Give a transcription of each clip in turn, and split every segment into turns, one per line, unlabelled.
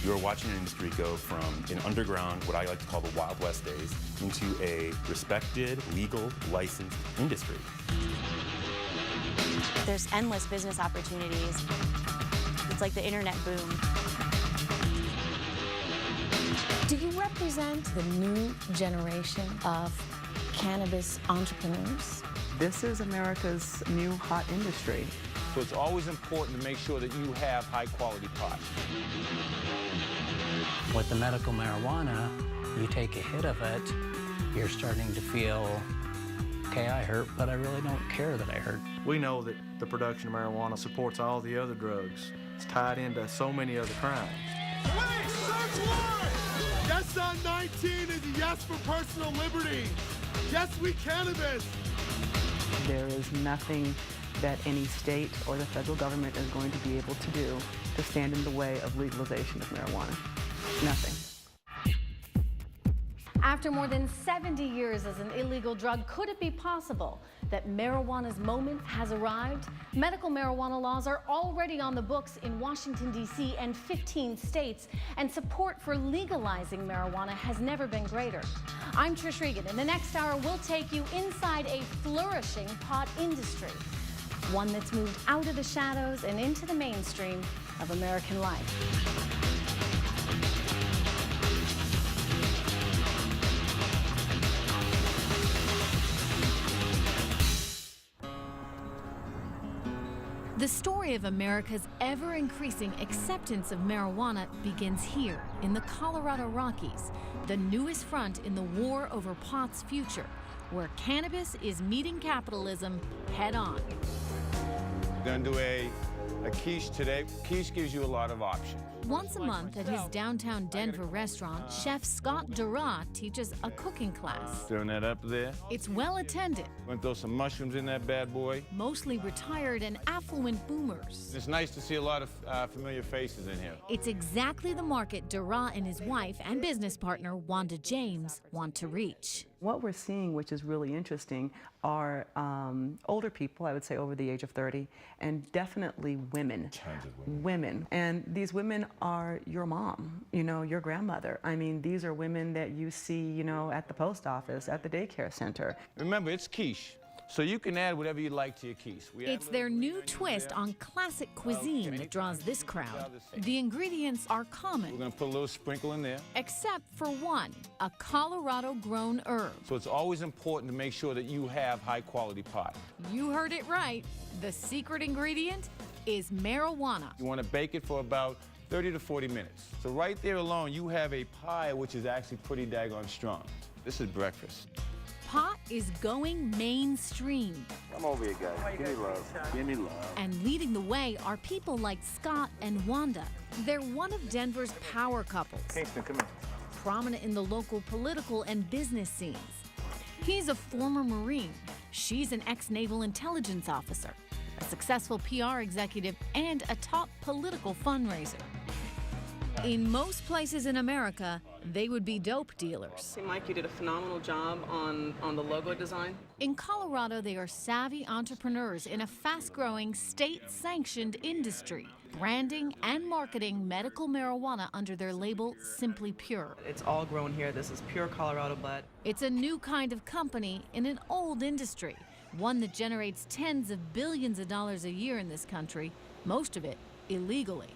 You're watching an industry go from an underground, what I like to call the Wild West days, into a respected, legal, licensed industry.
There's endless business opportunities. It's like the internet boom.
Do you represent the new generation of cannabis entrepreneurs?
This is America's new hot industry.
So it's always important to make sure that you have high-quality pot.
With the medical marijuana, you take a hit of it, you're starting to feel, okay, I hurt, but I really don't care that I hurt.
We know that the production of marijuana supports all the other drugs. It's tied into so many other crimes.
Wait, search warrant! Yes on 19 is a yes for personal liberty. Yes, we cannabis.
There is nothing that any state or the federal government is going to be able to do to stand in the way of legalization of marijuana. Nothing.
After more than 70 years as an illegal drug, could it be possible that marijuana's moment has arrived? Medical marijuana laws are already on the books in Washington, D.C. and 15 states, and support for legalizing marijuana has never been greater. I'm Trish Regan. In the next hour, we'll take you inside a flourishing pot industry, one that's moved out of the shadows and into the mainstream of American life. The story of America's ever-increasing acceptance of marijuana begins here in the Colorado Rockies, the newest front in the war over pot's future, where cannabis is meeting capitalism head-on.
We're going to do a quiche today. Quiche gives you a lot of options.
Once a month at his downtown Denver restaurant, Chef Scott Duras teaches a cooking class.
Stirring that up there.
It's well attended.
We're going to throw some mushrooms in that bad boy.
Mostly retired and affluent boomers.
It's nice to see a lot of familiar faces in here.
It's exactly the market Duras and his wife and business partner, Wanda James, want to reach.
What we're seeing, which is really interesting, are older people, I would say over the age of 30, and definitely women. Women. And these women are your mom, you know, your grandmother. I mean, these are women that you see, you know, at the post office, at the daycare center.
Remember, it's quiche. So you can add whatever you like to your quiche.
It's their new twist on classic cuisine that draws this crowd. The ingredients are common.
We're going to put a little sprinkle in there.
Except for one, a Colorado-grown herb.
So it's always important to make sure that you have high-quality pot.
You heard it right. The secret ingredient is marijuana.
You want to bake it for about 30 to 40 minutes. So right there alone, you have a pie which is actually pretty daggone strong. This is breakfast.
Pot is going mainstream.
Come over here, guys. Give me love. Give me love.
And leading the way are people like Scott and Wanda. They're one of Denver's power couples.
Kingston, come here.
Prominent in the local political and business scenes. He's a former Marine. She's an ex-naval intelligence officer, a successful PR executive, and a top political fundraiser. In most places in America, they would be dope dealers.
Mike, you did a phenomenal job on the logo design.
In Colorado, they are savvy entrepreneurs in a fast-growing, state-sanctioned industry, branding and marketing medical marijuana under their label Simply Pure.
It's all grown here. This is pure Colorado bud.
It's a new kind of company in an old industry, one that generates tens of billions of dollars a year in this country, most of it illegally.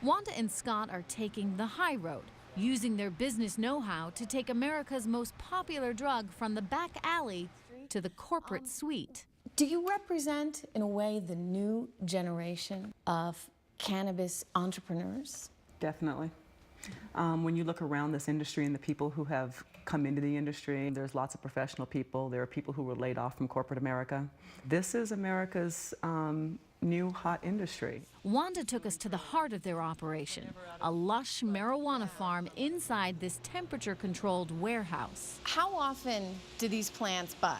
Wanda and Scott are taking the high road, using their business know-how to take America's most popular drug from the back alley to the corporate suite.
Do you represent, in a way, the new generation of cannabis entrepreneurs?
Definitely. When you look around this industry and the people who have come into the industry, there's lots of professional people. There are people who were laid off from corporate America. This is America's new hot industry.
Wanda took us to the heart of their operation, a lush marijuana farm inside this temperature-controlled warehouse.
How often do these plants bud?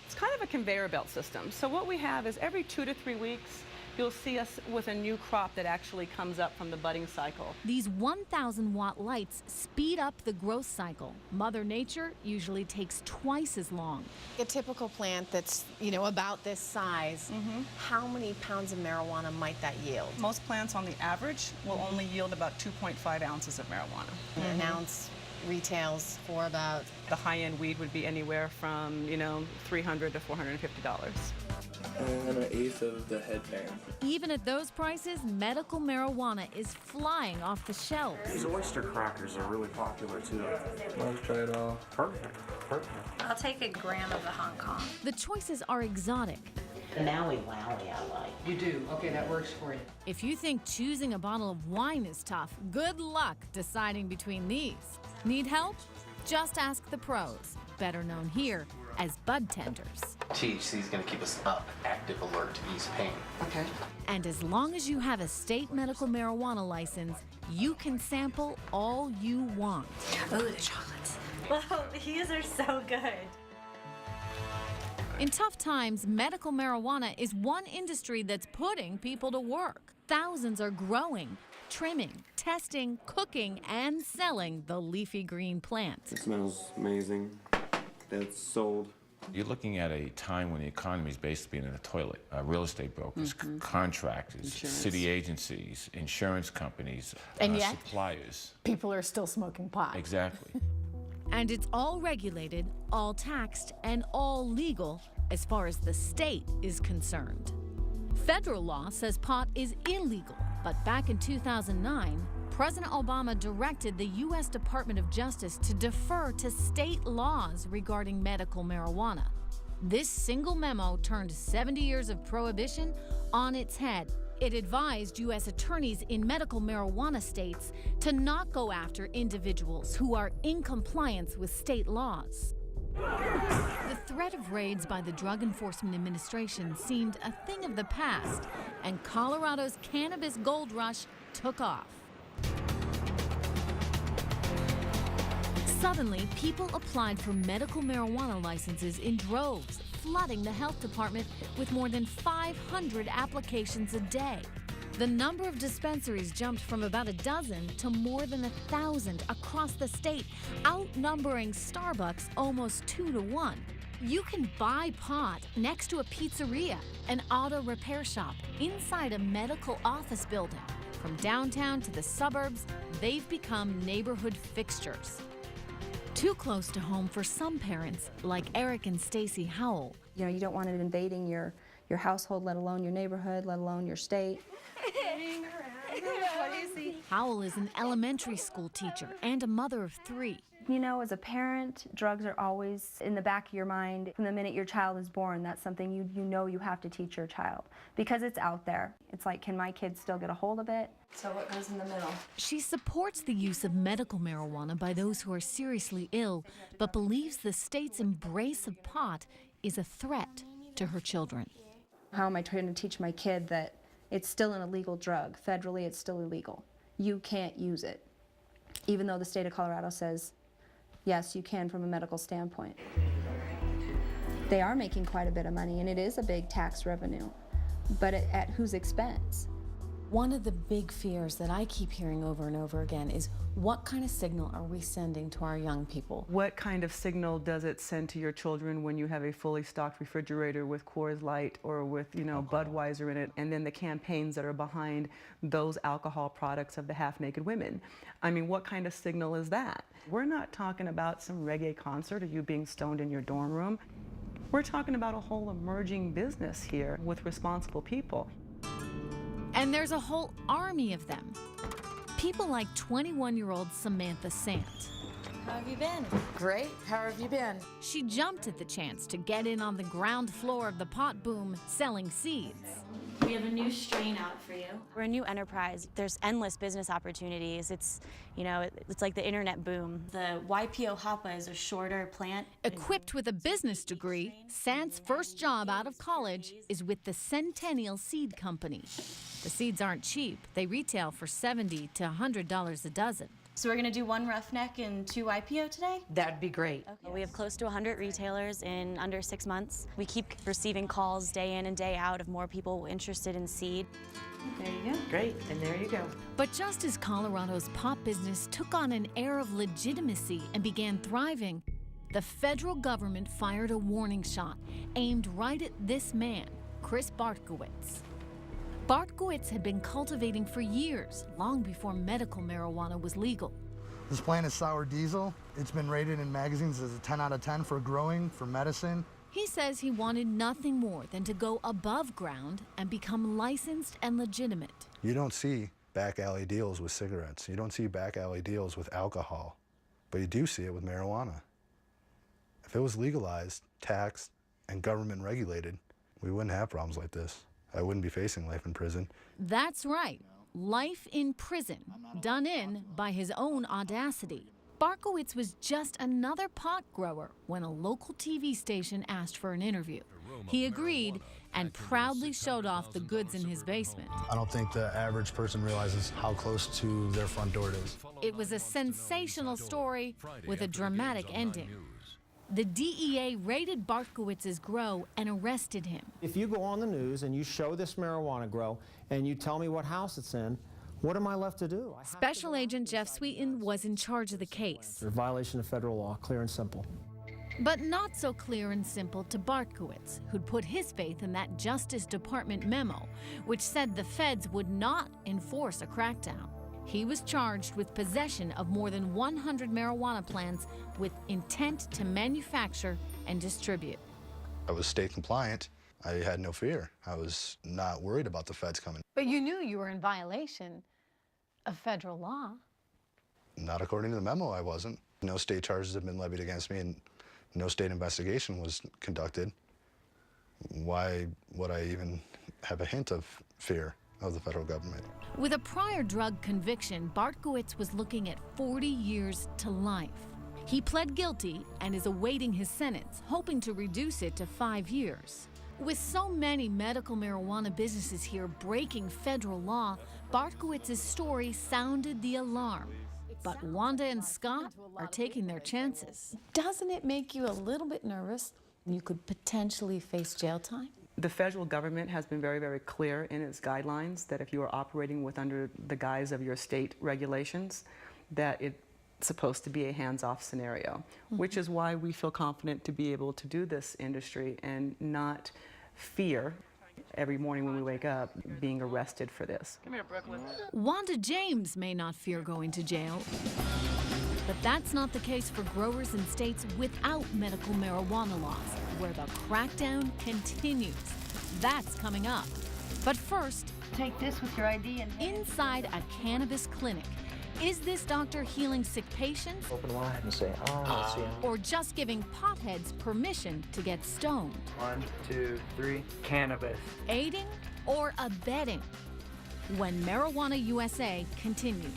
It's kind of a conveyor belt system. So what we have is every 2 to 3 weeks, you'll see us with a new crop that actually comes up from the budding cycle.
These 1,000-watt lights speed up the growth cycle. Mother Nature usually takes twice as long.
A typical plant that's, about this size, how many pounds of marijuana might that yield?
Most plants on the average will only yield about 2.5 ounces of marijuana.
An ounce retails for about...
The high-end weed would be anywhere from, $300 to $450.
And an eighth of the headband.
Even at those prices, medical marijuana is flying off the shelves.
These oyster crackers are really popular too. Let's try it all. Perfect.
I'll take a gram of the Hong Kong.
The choices are exotic.
The Maui Wowie I like.
You do? Okay, that works for you.
If you think choosing a bottle of wine is tough, good luck deciding between these. Need help? Just ask the pros, better known here as bud tenders.
THC is going to keep us up, active, alert, to ease pain.
Okay.
And as long as you have a state medical marijuana license, you can sample all you want.
Oh, the chocolates. Whoa, these are so good.
In tough times, medical marijuana is one industry that's putting people to work. Thousands are growing, trimming, testing, cooking, and selling the leafy green plant.
It smells amazing. That's sold.
You're looking at a time when the economy is basically in a toilet. Real estate brokers, contractors, city agencies, insurance companies,
And yet,
suppliers.
people are still smoking pot.
Exactly.
And it's all regulated, all taxed, and all legal as far as the state is concerned. Federal law says pot is illegal, but back in 2009, President Obama directed the U.S. Department of Justice to defer to state laws regarding medical marijuana. This single memo turned 70 years of prohibition on its head. It advised U.S. attorneys in medical marijuana states to not go after individuals who are in compliance with state laws. The threat of raids by the Drug Enforcement Administration seemed a thing of the past, and Colorado's cannabis gold rush took off. Suddenly, people applied for medical marijuana licenses in droves, flooding the health department with more than 500 applications a day. The number of dispensaries jumped from about a dozen to more than 1,000 across the state, outnumbering Starbucks almost 2 to 1. You can buy pot next to a pizzeria, an auto repair shop, inside a medical office building. From downtown to the suburbs, they've become neighborhood fixtures. Too close to home for some parents, like Eric and Stacy Howell.
You don't want it invading your household, let alone your neighborhood, let alone your state.
Howell is an elementary school teacher and a mother of 3.
As a parent, drugs are always in the back of your mind. From the minute your child is born, that's something you have to teach your child because it's out there. It's like, can my kids still get a hold of it? So what goes in the middle?
She supports the use of medical marijuana by those who are seriously ill, but believes the state's embrace of pot is a threat to her children.
How am I trying to teach my kid that it's still an illegal drug? Federally, it's still illegal. You can't use it, even though the state of Colorado says, yes, you can from a medical standpoint. They are making quite a bit of money, and it is a big tax revenue, but at whose expense?
One of the big fears that I keep hearing over and over again is, what kind of signal are we sending to our young people?
What kind of signal does it send to your children when you have a fully stocked refrigerator with Coors Light or with, Budweiser in it, and then the campaigns that are behind those alcohol products of the half-naked women? I mean, what kind of signal is that? We're not talking about some reggae concert or you being stoned in your dorm room. We're talking about a whole emerging business here with responsible people.
And there's a whole army of them. People like 21-year-old Samantha Sant.
How have you been? Great. How have you been?
She jumped at the chance to get in on the ground floor of the pot boom, selling seeds.
We have a new strain out for you. We're a new enterprise. There's endless business opportunities. It's like the internet boom. The YPO Hapa is a shorter plant.
Equipped with a business degree, Sant's first job out of college is with the Centennial Seed Company. The seeds aren't cheap. They retail for $70 to $100 a dozen.
So we're gonna do 1 roughneck and 2 YPO today?
That'd be great.
Okay. We have close to 100 retailers in under 6 months. We keep receiving calls day in and day out of more people interested in seed.
There you go. Great, and there you go.
But just as Colorado's pop business took on an air of legitimacy and began thriving, the federal government fired a warning shot aimed right at this man, Chris Bartkowitz. Bartkowitz had been cultivating for years, long before medical marijuana was legal.
This plant is sour diesel. It's been rated in magazines as a 10 out of 10 for growing, for medicine.
He says he wanted nothing more than to go above ground and become licensed and legitimate.
You don't see back alley deals with cigarettes. You don't see back alley deals with alcohol, but you do see it with marijuana. If it was legalized, taxed, and government regulated, we wouldn't have problems like this. I wouldn't be facing life in prison.
That's right, life in prison, done in by his own audacity. Bartkowitz was just another pot grower when a local TV station asked for an interview. He agreed and proudly showed off the goods in his basement.
I don't think the average person realizes how close to their front door it is.
It was a sensational story with a dramatic ending. The DEA raided Bartkowitz's grow and arrested him.
If you go on the news and you show this marijuana grow and you tell me what house it's in, what am I left to do?
Special Agent Jeff Sweeten was in charge of the case.
A violation of federal law, clear and simple.
But not so clear and simple to Bartkowitz, who'd put his faith in that Justice Department memo, which said the feds would not enforce a crackdown. He was charged with possession of more than 100 marijuana plants with intent to manufacture and distribute.
I was state compliant. I had no fear. I was not worried about the feds coming.
But you knew you were in violation of federal law.
Not according to the memo, I wasn't. No state charges have been levied against me, and no state investigation was conducted. Why would I even have a hint of fear of the federal government?
With a prior drug conviction, Bartkowitz was looking at 40 years to life. He pled guilty and is awaiting his sentence, hoping to reduce it to 5 years. With so many medical marijuana businesses here breaking federal law, Bartkowitz's story sounded the alarm. But Wanda and Scott are taking their chances.
Doesn't it make you a little bit nervous? You could potentially face jail time?
The federal government has been very, very clear in its guidelines that if you are operating under the guise of your state regulations, that it's supposed to be a hands-off scenario, which is why we feel confident to be able to do this industry and not fear every morning when we wake up being arrested for this.
Come here, Brooklyn.
Wanda James may not fear going to jail, but that's not the case for growers in states without medical marijuana laws, where the crackdown continues. That's coming up. But first,
Take this with your ID and
inside a cannabis clinic. Is this doctor healing sick patients?
Open wide and say, oh, let's see.
Or just giving potheads permission to get stoned?
1, 2, 3, cannabis.
Aiding or abetting? When Marijuana USA continues.